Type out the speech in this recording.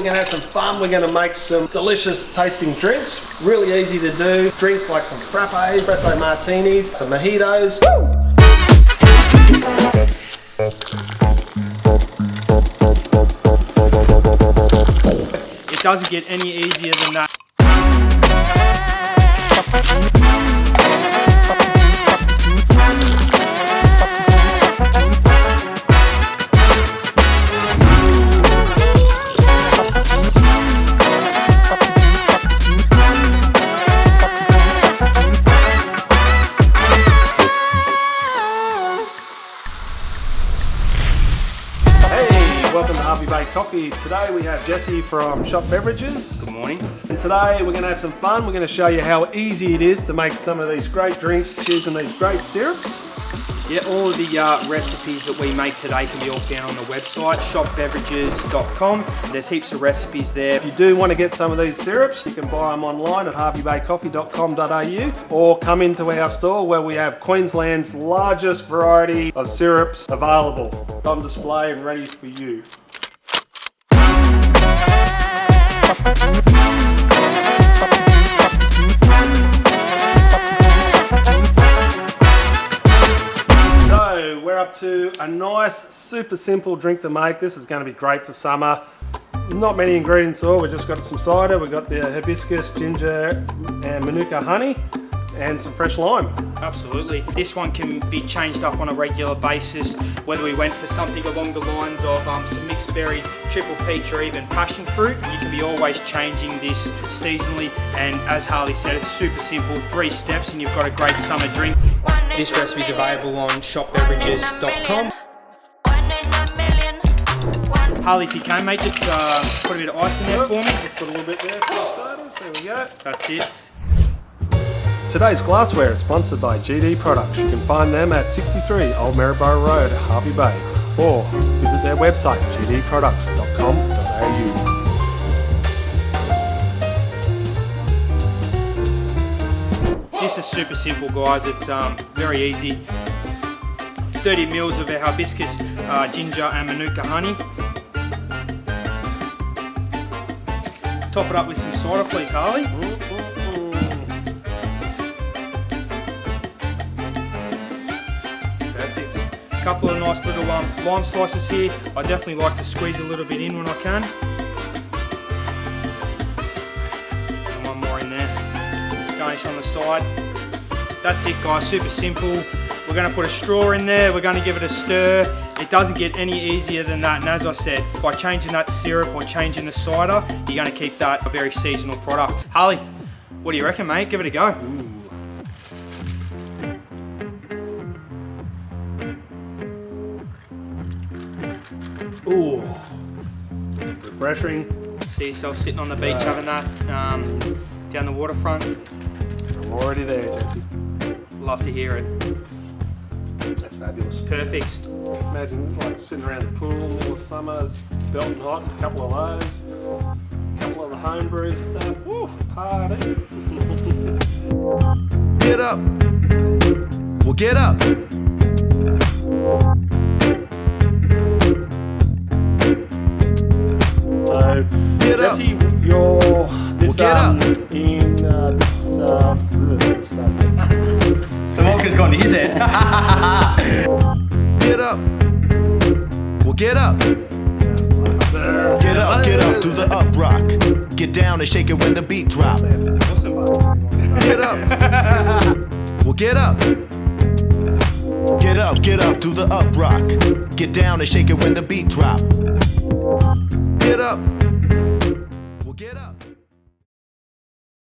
we're gonna have some fun. We're gonna make some delicious tasting drinks. Really easy to do. Drinks like some frappes, espresso martinis, some mojitos. It doesn't get any easier than that. Welcome to Harvey Bay Coffee. Today we have Jesse from SHOTT Beverages. Good morning. And today we're going to have some fun. We're going to show you how easy it is to make some of these great drinks using these great syrups. Yeah, all of the recipes that we make today can be all found on the website, shottbeverages.com. There's heaps of recipes there. If you do want to get some of these syrups, you can buy them online at harveybaycoffee.com.au or come into our store where we have Queensland's largest variety of syrups available on display and ready for you. So we're up to a nice, super simple drink to make. This is going to be great for summer. Not many ingredients at all. We've just got some cider. We've got the hibiscus, ginger, and manuka honey, and some fresh lime. Absolutely. This one can be changed up on a regular basis, whether we went for something along the lines of some mixed berry, triple peach, or even passion fruit. You can be always changing this seasonally, and as Harley said, it's super simple, 3 steps, and you've got a great summer drink. This recipe is available on shottbeverages.com. Harley, if you can, mate, just put a bit of ice in there for me. Just put a little bit there for the starters. There we go. That's it. Today's glassware is sponsored by GD Products. You can find them at 63 Old Maryborough Road, Harvey Bay, or visit their website, gdproducts.com.au. This is super simple, guys. It's very easy. 30 mils of our hibiscus, ginger and manuka honey. Top it up with some cider, please, Harley. Perfect. A couple of nice little lime slices here. I definitely like to squeeze a little bit in when I can. And one more in there. Garnish on the side. That's it, guys, super simple. We're going to put a straw in there, we're going to give it a stir. It doesn't get any easier than that, and as I said, by changing that syrup or changing the cider, you're going to keep that a very seasonal product. Harley, what do you reckon, mate? Give it a go. Ooh, refreshing. See yourself sitting on the beach having that down the waterfront. I'm already there, Jesse. Love to hear it. That's fabulous. Perfect. Imagine like sitting around the pool in the middle of summer, it's belting hot, a couple of those, a couple of the homebrew stuff. Woo, party. Get up. Well, get up. So, Get up. Jesse, you're this Well, get up. in this stuff. The vodka's gone to his head. Get up. Well, get up. Get up, do the up rock. Get down and shake it when the beat drop. Get up. Well, get up. Get up, do the up rock. Get down and shake it when the beat drop. Get up.